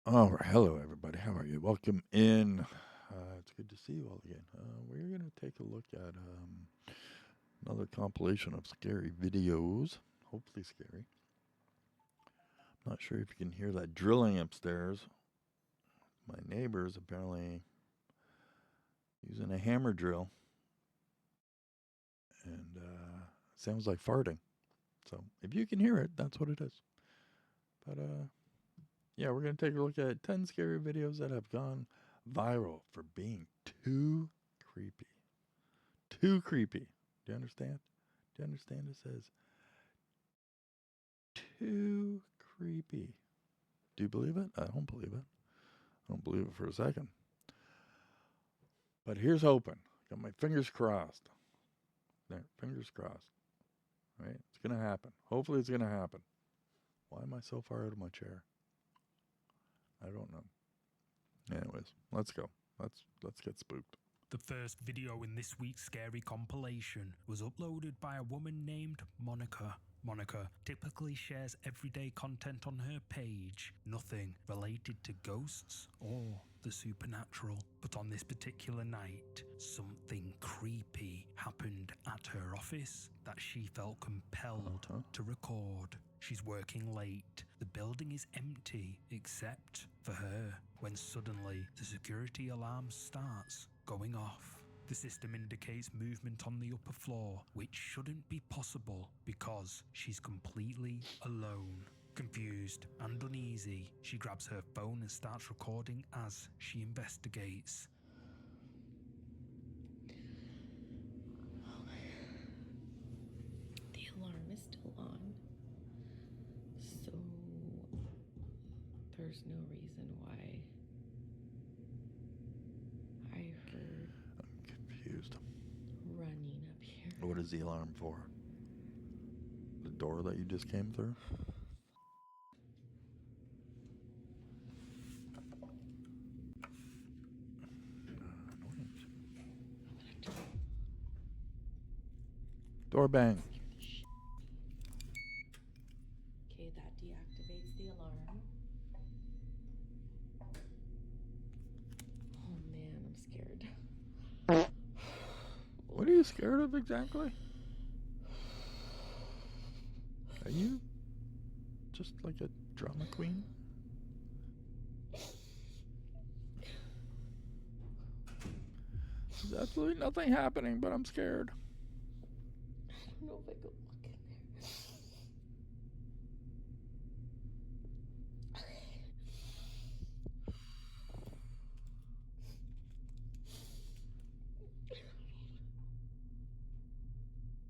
All right, hello everybody. How are you? Welcome in. It's good to see you all again. We're going to take a look at another compilation of scary videos. Hopefully scary. Not sure if you can hear that drilling upstairs. My neighbor's apparently using a hammer drill, and sounds like farting. So if you can hear it, that's what it is. But yeah, we're going to take a look at 10 scary videos that have gone viral for being too creepy. Too creepy. Do you understand? Do you understand? It says too creepy. Do you believe it? I don't believe it. I don't believe it for a second. But here's hoping. Got my fingers crossed. There, fingers crossed. Right? It's gonna happen. Hopefully it's gonna happen. Why am I so far out of my chair? I don't know. Anyways, let's go. Let's get spooked. The first video in this week's scary compilation was uploaded by a woman named Monica. Monica typically shares everyday content on her page, nothing related to ghosts or the supernatural. But on this particular night, something creepy happened at her office that she felt compelled to record. She's working late. The building is empty except for her when suddenly the security alarm starts going off. The system indicates movement on the upper floor, which shouldn't be possible because she's completely alone. Confused and uneasy, she grabs her phone and starts recording as she investigates. The alarm is still on, so there's no reason why I heard I'm confused. running up here. What is the alarm for? The door that you just came through? Door bang. Okay, that deactivates the alarm. Oh man, I'm scared. What are you scared of exactly? Are you just like a drama queen? There's absolutely nothing happening, but I'm scared. I don't know if I could look in there.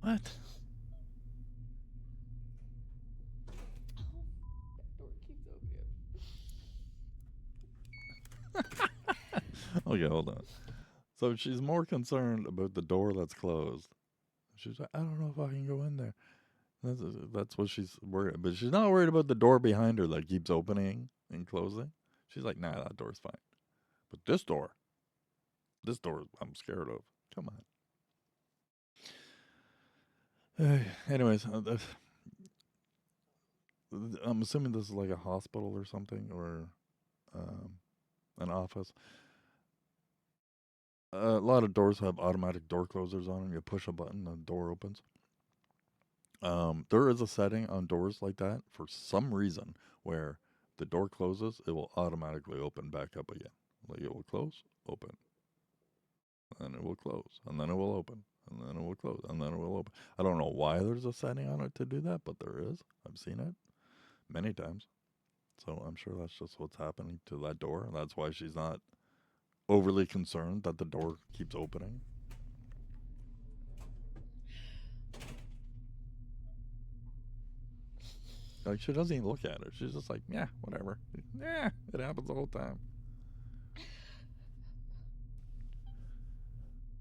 What? That door keeps opening. Okay, hold on. So she's more concerned about the door that's closed. She's like, I don't know if I can go in there. That's what she's worried. But she's not worried about the door behind her that keeps opening and closing. She's like, nah, that door's fine. But this door, I'm scared of. Come on. Anyways, I'm assuming this is like a hospital or something, or um, an office. A lot of doors have automatic door closers on them. You push a button, the door opens. There is a setting on doors like that for some reason where the door closes, it will automatically open back up again. Like it will close, open, and it will close, and then it will open, and then it will close, and then it will open. I don't know why there's a setting on it to do that, but there is. I've seen it many times. So I'm sure that's just what's happening to that door. That's why she's not overly concerned that the door keeps opening. Like she doesn't even look at it. She's just like, yeah, whatever. Yeah, it happens the whole time.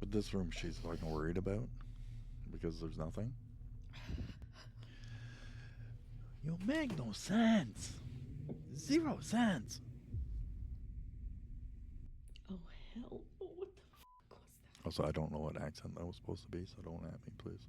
But this room she's fucking worried about because there's nothing. You make no sense. 0 cents. Oh hell! Oh, what the fuck was that? Also, I don't know what accent that was supposed to be, so don't at me, please.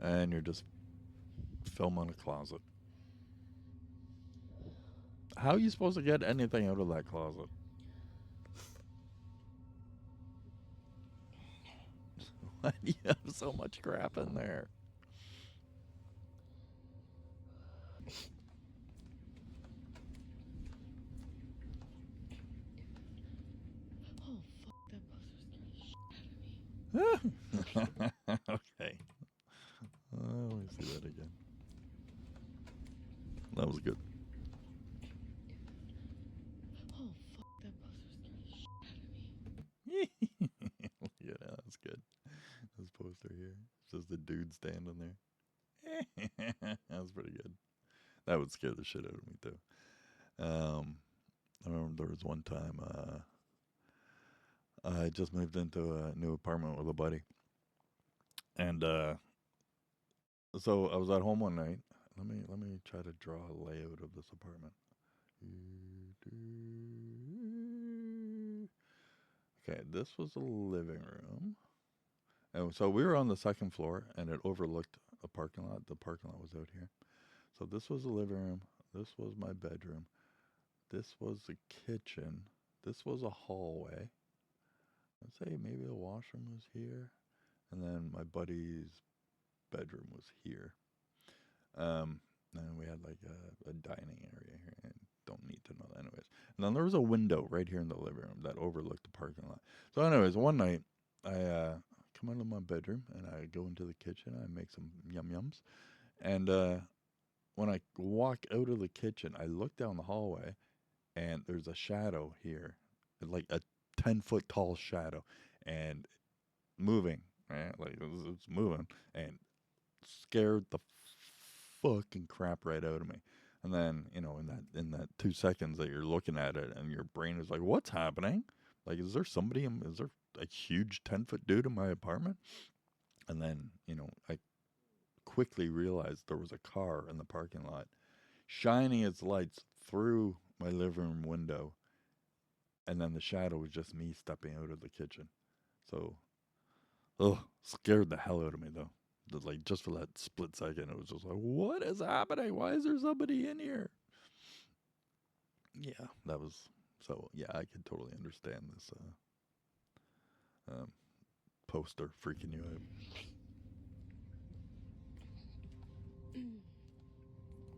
and you're just filming a closet. How are you supposed to get anything out of that closet? Why do you have so much crap in there? Oh, fuck, that buzzer's scared the shit out of me. Okay. Let me see that again. That was good. Oh, fuck, that buzzer's scared the shit out of me. Yeah, that's good. This poster here. It's just a dude standing there. That's pretty good. That would scare the shit out of me too. I remember there was one time I just moved into a new apartment with a buddy, and so I was at home one night. Let me try to draw a layout of this apartment. Okay, this was a living room. And so we were on the second floor and it overlooked a parking lot. The parking lot was out here. So this was the living room. This was my bedroom. This was the kitchen. This was a hallway. Let's say maybe the washroom was here. And then my buddy's bedroom was here. And we had like a dining area here. And don't need to know that anyways. And then there was a window right here in the living room that overlooked the parking lot. So anyways, one night I come out of my bedroom and I go into the kitchen. I make some yum yums. And when I walk out of the kitchen, I look down the hallway and there's a shadow here, like a 10-foot tall shadow, and moving, right? Like it's moving, and scared the fucking crap right out of me. And then in that 2 seconds that you're looking at it, and your brain is like, "What's happening? Like, is there somebody? Is there a huge 10-foot dude in my apartment?" And then I quickly realized there was a car in the parking lot, shining its lights through my living room window, and then the shadow was just me stepping out of the kitchen. So, scared the hell out of me though. Like just for that split second, it was just like, what is happening? Why is there somebody in here? Yeah, that was so. Yeah, I can totally understand this poster freaking you out.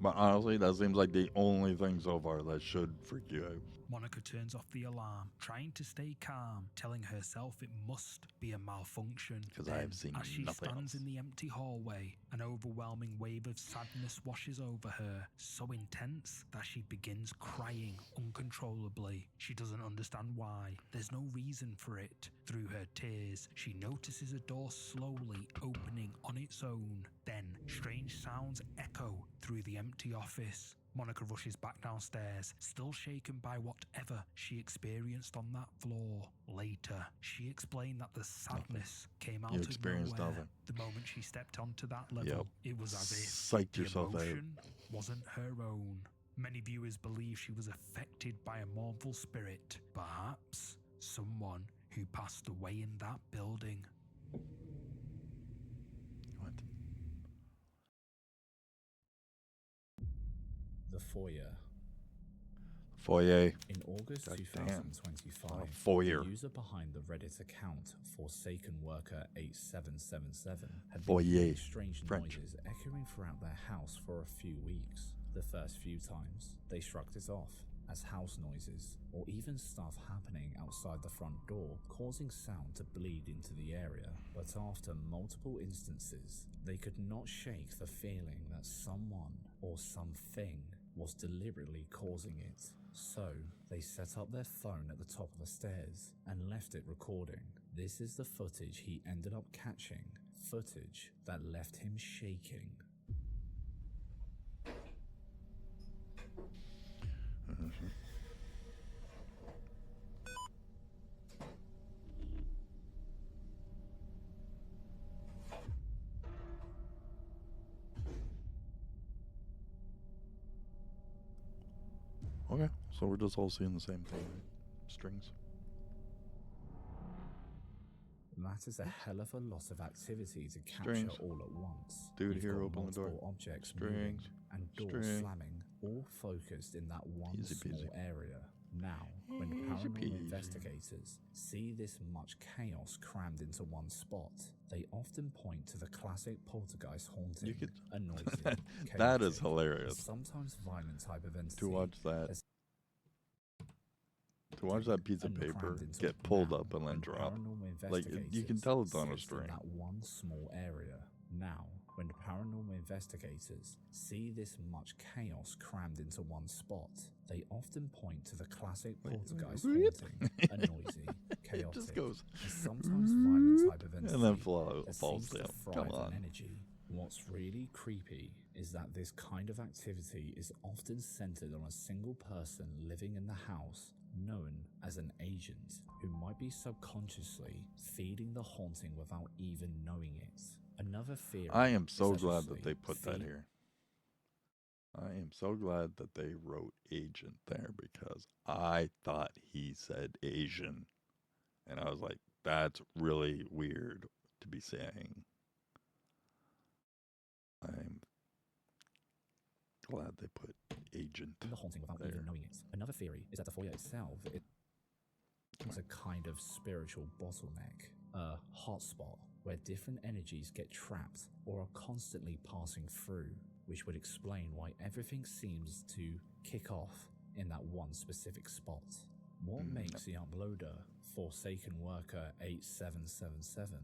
But honestly, that seems like the only thing so far that should freak you out. Monica turns off the alarm, trying to stay calm, telling herself it must be a malfunction. 'Cause I have Then, seen as she nothing stands else. in the empty hallway, an overwhelming wave of sadness washes over her, so intense that she begins crying uncontrollably. She doesn't understand why. There's no reason for it. Through her tears, she notices a door slowly opening on its own. Then, strange sounds echo through the empty office. Monica rushes back downstairs, still shaken by whatever she experienced on that floor. Later, she explained that the sadness came out You of experienced nowhere. nothing. The moment she stepped onto that level, it was as if Psyched the yourself out. emotion wasn't her own. Many viewers believe she was affected by a mournful spirit, perhaps someone who passed away in that building. What? The Foyer. Foyer. In August God damn. 2025, Foyer. the user behind the Reddit account Forsaken Worker 8777 had been Foyer. hearing strange French. noises echoing throughout their house for a few weeks. The first few times, they shrugged it off as house noises, or even stuff happening outside the front door, causing sound to bleed into the area. But after multiple instances, they could not shake the feeling that someone or something was deliberately causing it. So, they set up their phone at the top of the stairs and left it recording. This is the footage he ended up catching, footage that left him shaking. Okay, so we're just all seeing the same thing, right? Strings. that is a hell of a lot of activity to capture Strings. all at once. Dude You've here, got open the door. multiple objects moving Strings. and doors String. slamming, all focused in that one Easy peasy. small area. Now, when Easy paranormal peasy. investigators see this much chaos crammed into one spot, they often point to the classic poltergeist haunting, You could. a noisy, That is chaotic, hilarious. sometimes violent type of entity. To watch that. that's To watch that piece of and paper crammed into get pulled now, up and then when drop. paranormal Like, you can investigators tell it's on a sits in string. that one small area. Now, when paranormal investigators see this much chaos crammed into one spot, they often point to the classic poltergeist haunting, a noisy, chaotic, It just goes. and sometimes violent type of entity And then that falls seems to down. thrive Come on on. energy. What's really creepy is that this kind of activity is often centered on a single person living in the house, known as an agent, who might be subconsciously feeding the haunting without even knowing it. Another theory. I am is so glad that obviously they put that feed- here. I am so glad that they wrote agent there because I thought he said Asian. And I was like, that's really weird to be saying. I'm glad they put agent the haunting without there. even knowing it. Another theory is that the foyer itself is a kind of spiritual bottleneck, a hotspot where different energies get trapped or are constantly passing through, which would explain why everything seems to kick off in that one specific spot. What makes the uploader, Forsaken Worker 8777,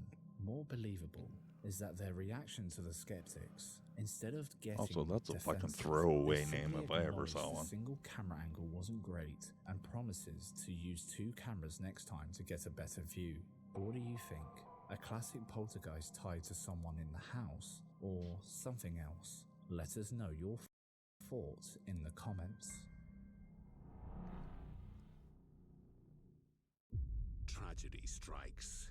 more believable is that their reaction to the skeptics, instead of getting Also, that's a fucking defensive, throwaway they name simply if I ever acknowledge saw the one. single camera angle wasn't great and promises to use 2 cameras next time to get a better view. What do you think? A classic poltergeist tied to someone in the house, or something else? Let us know your thoughts in the comments. Tragedy strikes.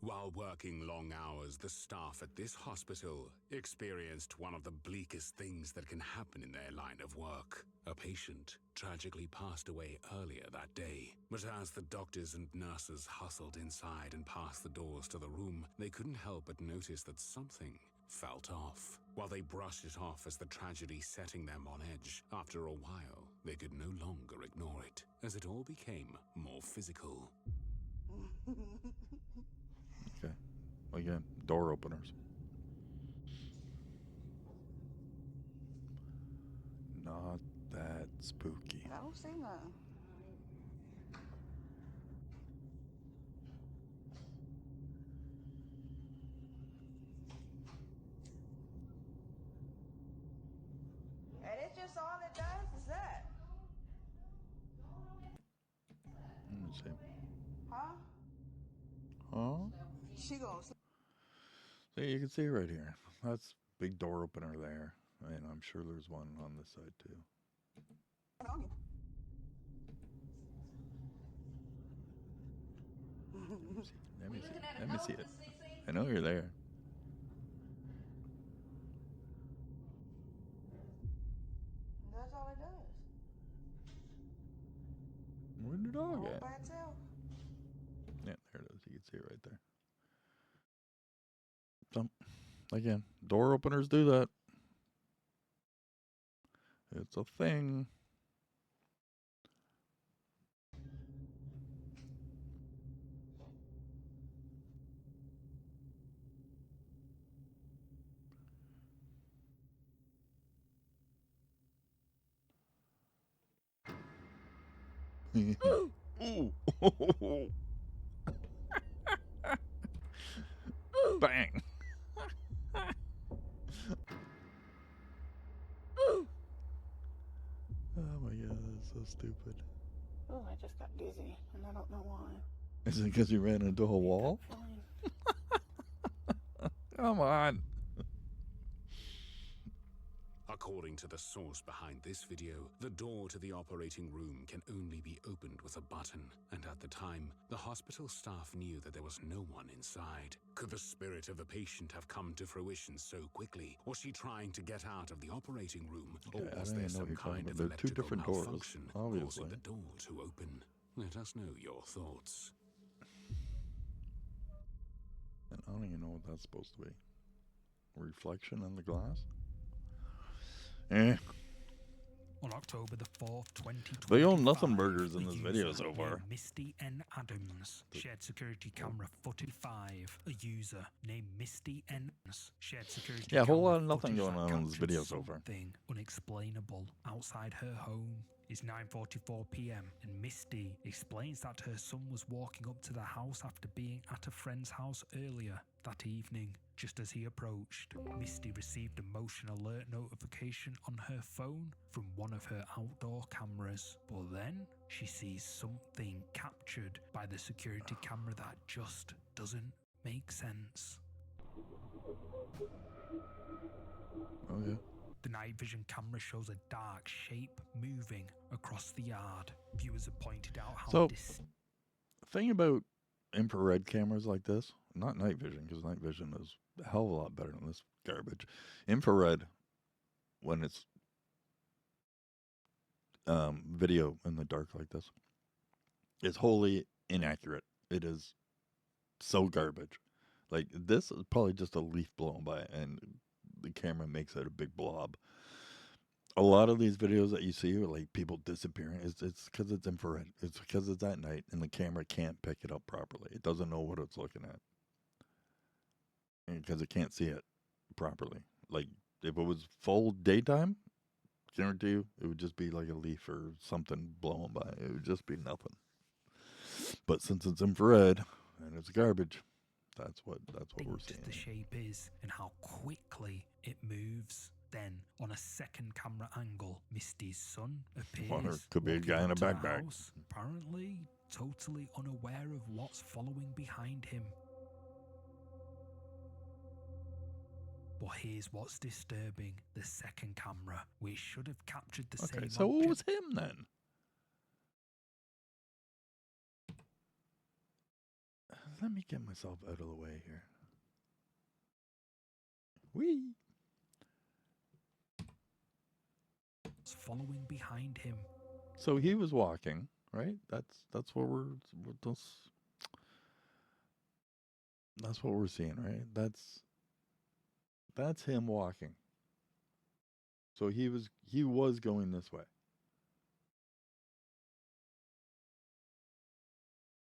While working long hours, the staff at this hospital experienced one of the bleakest things that can happen in their line of work. A patient tragically passed away earlier that day, but as the doctors and nurses hustled inside and past the doors to the room, they couldn't help but notice that something felt off. While they brushed it off as the tragedy setting them on edge, after a while, they could no longer ignore it, as it all became more physical. Okay. Again, door openers. Not that spooky. I don't see nothing. And it's just all it does is that. Let me see. Huh? Huh? She goes. See, you can see right here. That's big door opener there. And I'm sure there's one on this side too. Let me see. Let me see it. I know you're there. That's all it does. Where'd the dog All at? by itself. Yeah, there it is. You can see it right there. So, again, door openers do that. It's a thing. Ooh. Bang. Oh my god, that's so stupid. Oh, I just got dizzy, and I don't know why. Is it because you ran into a wall? Fine. Come on. According to the source behind this video, the door to the operating room can only be opened with a button, and at the time, the hospital staff knew that there was no one inside. Could the spirit of a patient have come to fruition so quickly? Was she trying to get out of the operating room, or Okay, I was don't there even know what some you're talking kind about. of They're two electrical different doors, malfunction obviously. causing the door to open? Let us know your thoughts. And I don't even know what that's supposed to be. Reflection in the glass? Eh. On October the 4th, They 2025, own nothing burgers in a this video user so far. named Misty N. Adams shared security camera footage 5. A user named Misty N. shared security Yeah, a whole camera lot of nothing footage going that on in this captured video so far. something unexplainable outside her home. It's 9:44 p.m. and Misty explains that her son was walking up to the house after being at a friend's house earlier that evening. Just as he approached, Misty received a motion alert notification on her phone from one of her outdoor cameras. But then she sees something captured by the security camera that just doesn't make sense. Oh, yeah. The night vision camera shows a dark shape moving across the yard. Viewers have pointed out how So, thing about infrared cameras like this, not night vision, because night vision is a hell of a lot better than this garbage. Infrared, when it's video in the dark like this, is wholly inaccurate. It is so garbage. Like, this is probably just a leaf blown by, and the camera makes it a big blob. A lot of these videos that you see are like people disappearing. It's because it's infrared. It's because it's at night and the camera can't pick it up properly. It doesn't know what it's looking at because it can't see it properly. Like if it was full daytime, guarantee you it would just be like a leaf or something blowing by. It would just be nothing. But since it's infrared and it's garbage, that's what we're seeing. The shape is and how quickly it moves. Then, on a second camera angle, Misty's son appears. Well, there could be a walking guy in a up to the backpack. house, apparently totally unaware of what's following behind him. But here's what's disturbing: the second camera, which should have captured the same. Okay, so object. it was him then. Let me get myself out of the way here. Whee! Following behind him. So he was walking, right? That's what that's what we're seeing, right? That's him walking. So he was going this way.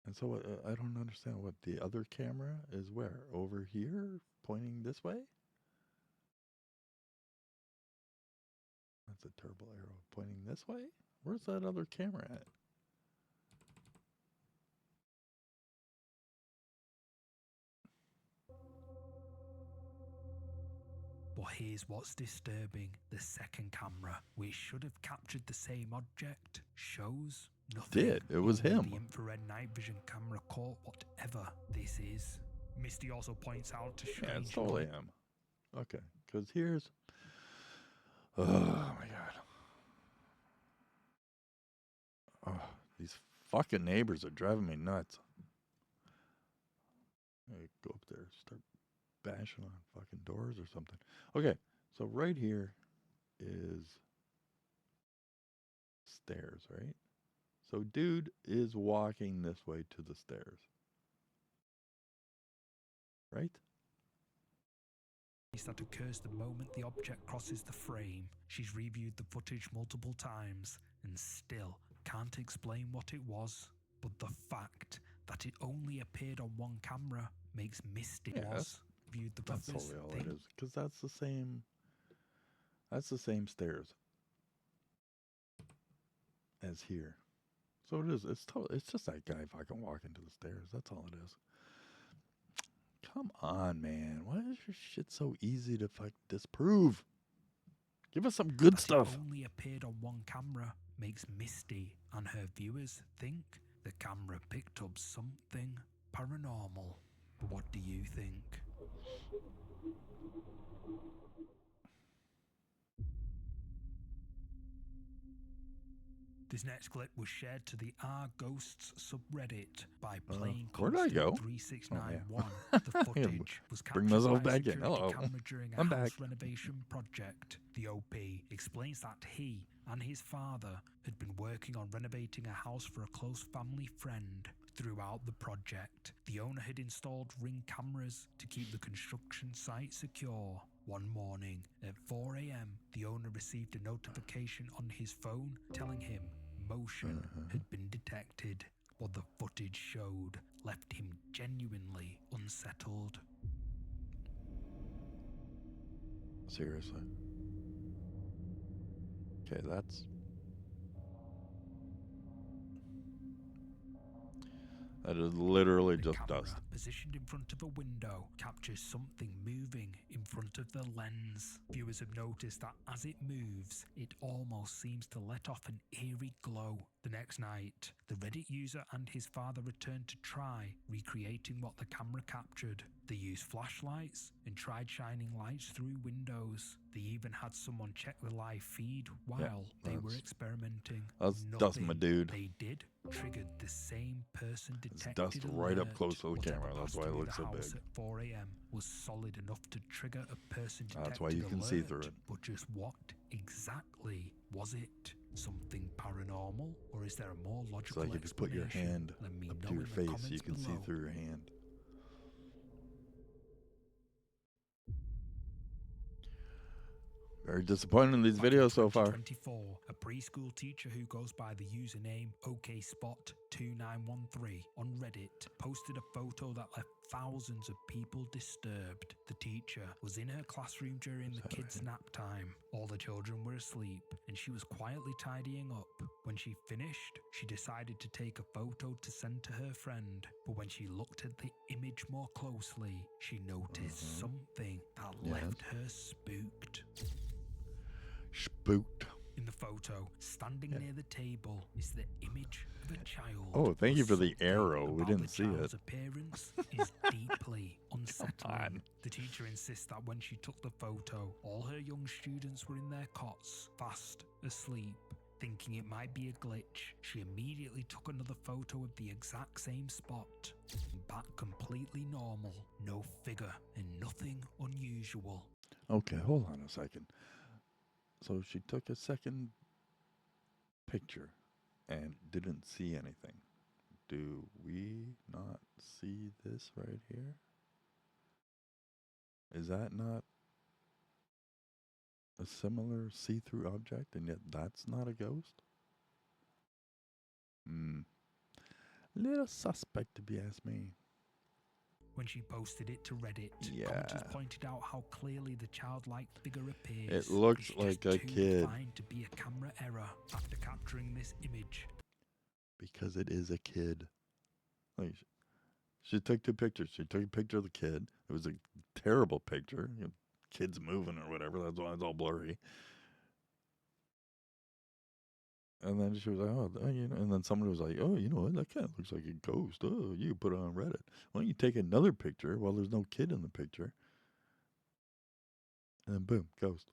And so I don't understand what the other camera is where? Over here, pointing this way? That's a turbo arrow pointing this way? Where's that other camera at? But here's what's disturbing: the second camera, which should have captured the same object, shows nothing. It was Only him. The infrared night vision camera caught whatever this is. Misty also points out to Yeah, it's strange totally him. Okay, because here's... Oh, my God. Oh, these fucking neighbors are driving me nuts. I go up there, start bashing on fucking doors or something. Okay, so right here is stairs, right? So dude is walking this way to the stairs. Right? that occurs the moment the object crosses the frame. She's reviewed the footage multiple times and still can't explain what it was. But the fact that it only appeared on one camera makes Misty viewed the That's totally all it is. Because that's the same stairs as here. So it is. It's just that guy fucking walking to the stairs. That's all it is. Come on, man. Why is your shit so easy to fuck disprove? Give us some good stuff. It only appeared on one camera makes Misty and her viewers think the camera picked up something paranormal. But what do you think? This next clip was shared to the R Ghosts subreddit by playing where did I go? 3691. The footage was Bring captured myself by a back in. security Hello. camera during a I'm house back. renovation project. The OP explains that he and his father had been working on renovating a house for a close family friend. throughout the project. The owner had installed ring cameras to keep the construction site secure. One morning at 4 a.m., the owner received a notification on his phone telling him motion had been detected. What the footage showed left him genuinely unsettled. Seriously. Okay, that's... That is literally The just camera, dust. positioned in front of a window, captures something moving in front of the lens. Viewers have noticed that as it moves, it almost seems to let off an eerie glow. The next night, the Reddit user and his father returned to try recreating what the camera captured. They used flashlights and tried shining lights through windows. They even had someone check the live feed while they were experimenting. That's dust, my dude. They did triggered the same person detected dust right up alert. close to the Whatever camera. That's passed why it through looks the so house big. at 4 a.m. was solid enough to trigger a person detected That's why you can see through it. But just what exactly was it? Something paranormal, or is there a more It's logical like if you put your explanation? hand Let me up know to your in the face, comments you can see below. through your hand. Very disappointing in these Back in videos so far. 2024, a preschool teacher who goes by the username OKSpot2913 on Reddit posted a photo that left thousands of people disturbed. The teacher was in her classroom during the kids' nap time. All the children were asleep and she was quietly tidying up. When she finished, she decided to take a photo to send to her friend. But when she looked at the image more closely, she noticed something that left her spooked. Spooked. In the photo, standing near the table, is the image of a child. Oh, thank you for the Something arrow. We about didn't the see child's it. appearance is deeply unsettling. on. The teacher insists that when she took the photo, all her young students were in their cots, fast asleep. Thinking it might be a glitch, she immediately took another photo of the exact same spot. Back completely normal, no figure and nothing unusual. Okay, hold on a second. So she took a second picture and didn't see anything. Do we not see this right here? Is that not a similar see-through object, and yet that's not a ghost? Little suspect, if you ask me. When she posted it to Reddit, commenters pointed out how clearly the childlike figure appears. It looks It's like just a too kid. defined to be a camera error. After capturing this image, Because it is a kid. Like, she took two pictures. She took a picture of the kid. It was a terrible picture. You know, kids moving or whatever. That's why it's all blurry. And then she was like, oh, you know, and then somebody was like, oh, you know what? That kind of looks like a ghost. Oh, you put it on Reddit. Why don't you take another picture while there's no kid in the picture? And then boom, ghost.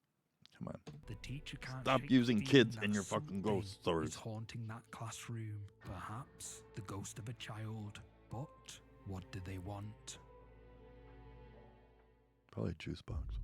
Come on. the teacher can't Stop shake the using feeling kids that in your fucking something ghost stories. is haunting that classroom. Perhaps the ghost of a child. But what do they want? Probably juice box.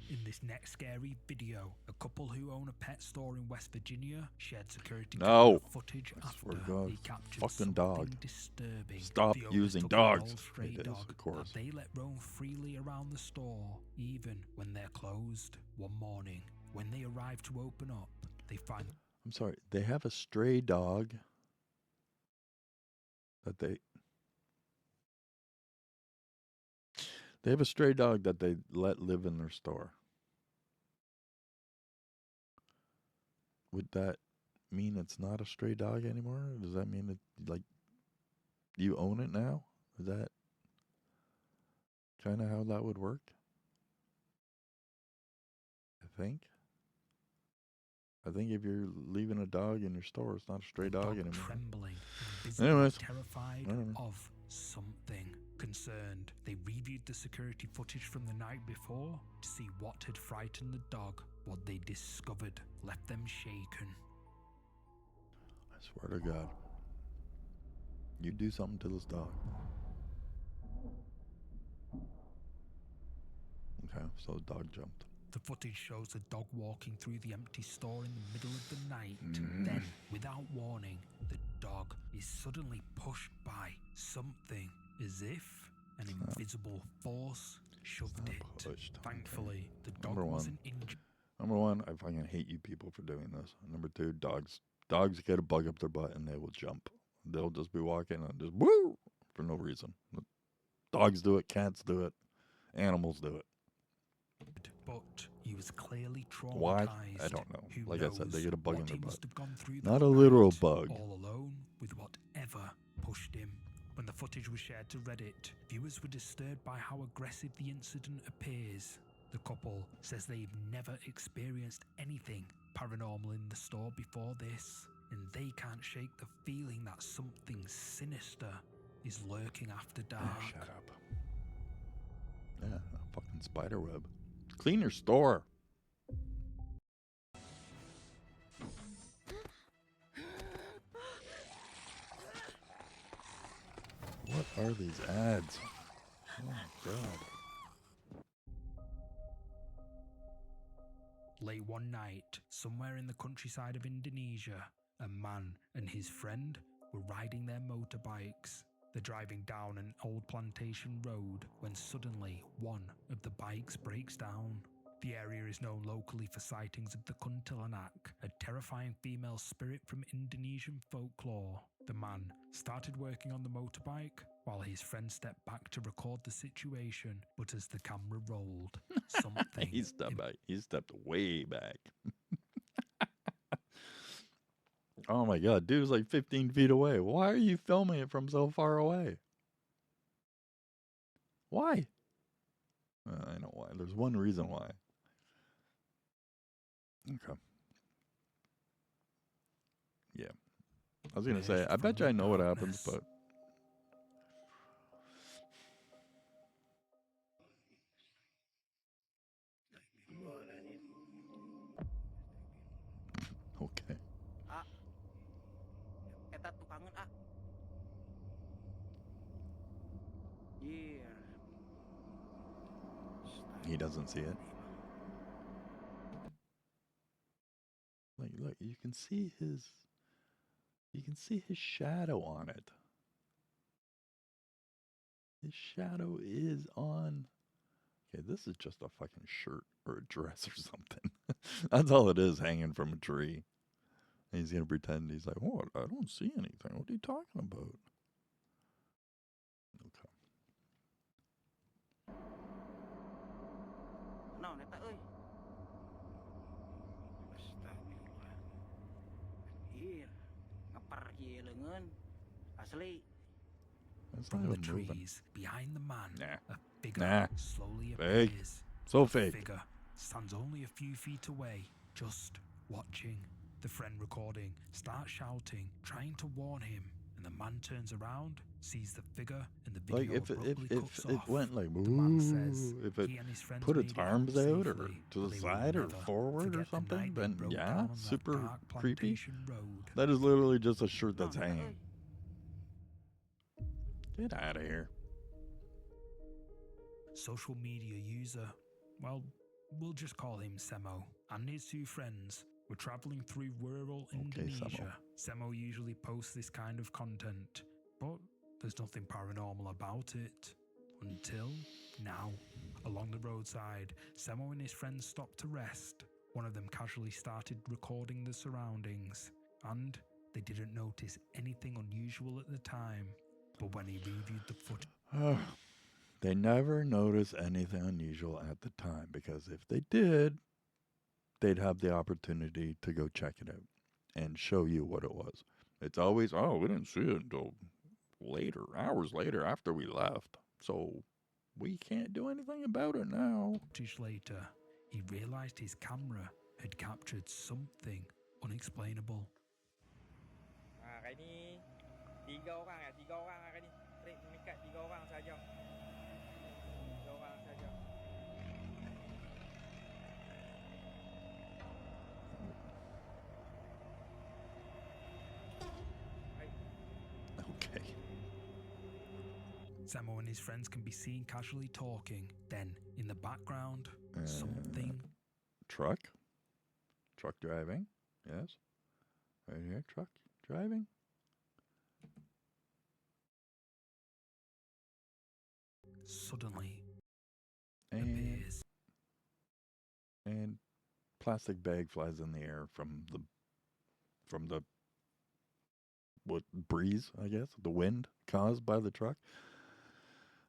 In this next scary video, a couple who own a pet store in West Virginia shared security camera footage after they captured fucking something dog. disturbing. Stop The owners using took an dogs. old stray It is, dog of course. that they let roam freely around the store, even when they're closed. One morning, when they arrive to open up, they find... I'm sorry. They have a stray dog that they have a stray dog that they let live in their store. Would that mean it's not a stray dog anymore? Does that mean it, like, you own it now? Is that kind of how that would work? I think if you're leaving a dog in your store, it's not a stray dog anymore. Trembling, visibly terrified of something. Concerned, they reviewed the security footage from the night before to see what had frightened the dog. What they discovered left them shaken. I swear to God. You do something to this dog. Okay, so the dog jumped. The footage shows a dog walking through the empty store in the middle of the night. Then, without warning, the dog is suddenly pushed by something, as if an invisible force shoved it. Pushed. Thankfully, the dog Number one. wasn't injured. Number one, I fucking hate you people for doing this. Number two, dogs get a bug up their butt and they will jump. They'll just be walking and just woo for no reason. Dogs do it, cats do it, animals do it. But he was clearly traumatized. Why? I don't know. Who Like I said, they knows get a bug in what their he butt. must have gone through Not that a literal night, bug. all alone with whatever pushed him. When the footage was shared to Reddit, viewers were disturbed by how aggressive the incident appears. The couple says they've never experienced anything paranormal in the store before this, and they can't shake the feeling that something sinister is lurking after dark. Shut up. Yeah, a fucking spider web. Clean your store. What are these ads? Oh my god. Late one night, somewhere in the countryside of Indonesia, a man and his friend were riding their motorbikes. They're driving down an old plantation road when suddenly one of the bikes breaks down. The area is known locally for sightings of the kuntilanak, a terrifying female spirit from Indonesian folklore. The man started working on the motorbike while his friend stepped back to record the situation, but as the camera rolled, something... He stepped back. He stepped way back. Oh my god, dude was like 15 feet away. Why are you filming it from so far away? Why? I know why. There's one reason why. Okay. Yeah. I was going to say, I bet you I know what happens, but... Okay. Eta tukangan ah. Yeah. He doesn't see it. Like, look, you can see his shadow on it. His shadow is on. Okay, this is just a fucking shirt or a dress or something. That's all it is, hanging from a tree. And he's gonna pretend he's like, "What? I don't see anything. What are you talking about?" Okay. No, neta euy. Astagfirullah. Iya, ngepar kieu leungeun. Asli. That's From not the even moving. trees behind the man, Nah. a figure Nah. slowly Fake. appears. So The fake. figure stands only a few feet away, just watching. The friend recording starts shouting, trying to warn him, and the man turns around, sees the figure, and the video Like if abruptly cuts it off. went like, The man "Ooh," says if it he and his friends put its made it arms home out or safely, to but the they will side or never forward or forget the something, night they then broke yeah, down on that super dark creepy. plantation road. That is literally just a shirt No, that's neta hanging. euy. Get out of here. Social media user, well, we'll just call him Semo, and his two friends were traveling through rural Okay, Indonesia. Semo usually posts this kind of content, but there's nothing paranormal about it. Until now. Along the roadside, Semo and his friends stopped to rest. One of them casually started recording the surroundings, and they didn't notice anything unusual at the time. But when he reviewed the footage, They never notice anything unusual at the time, because if they did, they'd have the opportunity to go check it out and show you what it was. It's always, oh, we didn't see it until later, hours later after we left. So we can't do anything about it now. later, he realized his camera had captured something unexplainable. Cái ni 3 orang ya, 3 orang lah cái ni. Tadi mengikat 3 orang saja. 3 orang saja. Okay. Samo and his friends can be seen casually talking. Then, in the background, something truck. Truck driving. Yes. Right here, truck driving. Suddenly And appears. and plastic bag flies in the air from the what breeze, I guess, the wind caused by the truck.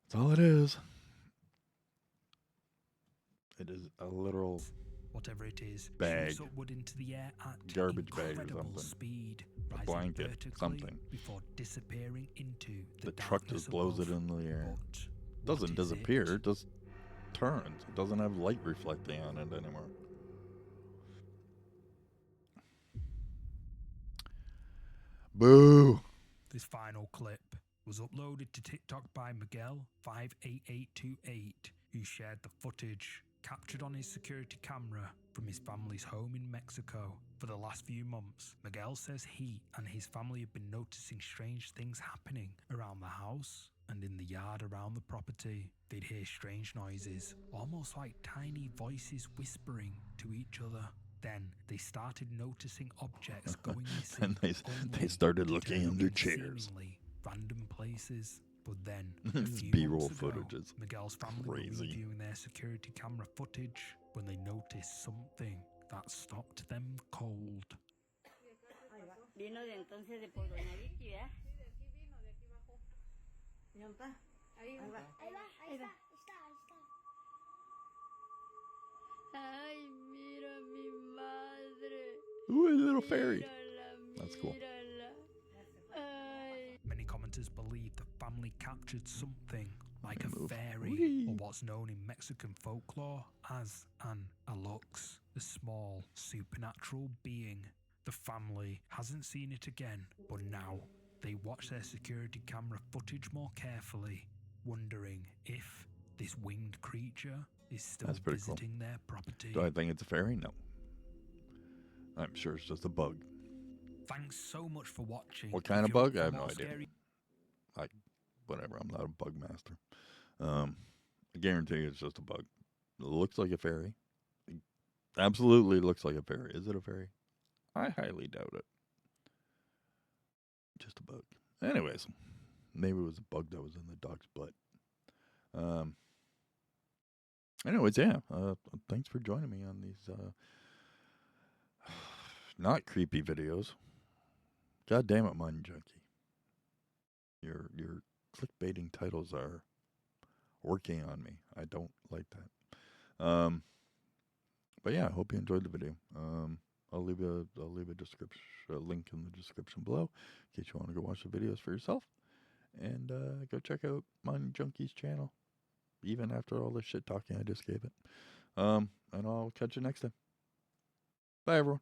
That's all it is. It is a literal Whatever it is, bag, shoots upward into the air at garbage bag or incredible something. speed, A rising blanket, vertically something. before disappearing into the The truck darkness just blows it above. in the air. But Doesn't what is disappear, it? it just turns. It doesn't have light reflecting on it anymore. Boo! This final clip was uploaded to TikTok by Miguel58828, who shared the footage captured on his security camera from his family's home in Mexico. For the last few months, Miguel says he and his family have been noticing strange things happening around the house and in the yard around the property. They'd hear strange noises, almost like tiny voices whispering to each other. Then they started noticing objects going missing. And they only started to looking turn up under in chairs. seemingly random places. But then, a This few B-roll months ago, footage is Miguel's family were crazy. reviewing their security camera footage when they noticed something that stopped them cold. Vino de entonces de por Doña Vicky, ¿verdad? Sí, de aquí vino, de aquí bajó. ¿Y dónde está? Ahí Ahí va. ahí está. Ay, mira mi madre. Ooh, a little fairy. Mírala, That's cool. mírala. Ay. Many commenters believe the family captured something like a Move. fairy, Whee! or what's known in Mexican folklore as an alux, a small supernatural being. The family hasn't seen it again, but now they watch their security camera footage more carefully, wondering if this winged creature is still That's pretty cool. visiting their property. Do I think it's a fairy? No. I'm sure it's just a bug. Thanks so much for watching. What kind If of you're bug? up I for have no more idea. scary- Whatever, I'm not a bug master. I guarantee you it's just a bug. It looks like a fairy. It absolutely looks like a fairy. Is it a fairy? I highly doubt it. Just a bug. Anyways, maybe it was a bug that was in the dog's butt. Anyways, yeah. Thanks for joining me on these not creepy videos. God damn it, Mind Junkie. Your clickbaiting titles are working on me. I don't like that. But yeah, I hope you enjoyed the video. I'll leave a description, a link in the description below in case you want to go watch the videos for yourself. And go check out Mind Junkie's channel, even after all the shit talking I just gave it. And I'll catch you next time. Bye, everyone.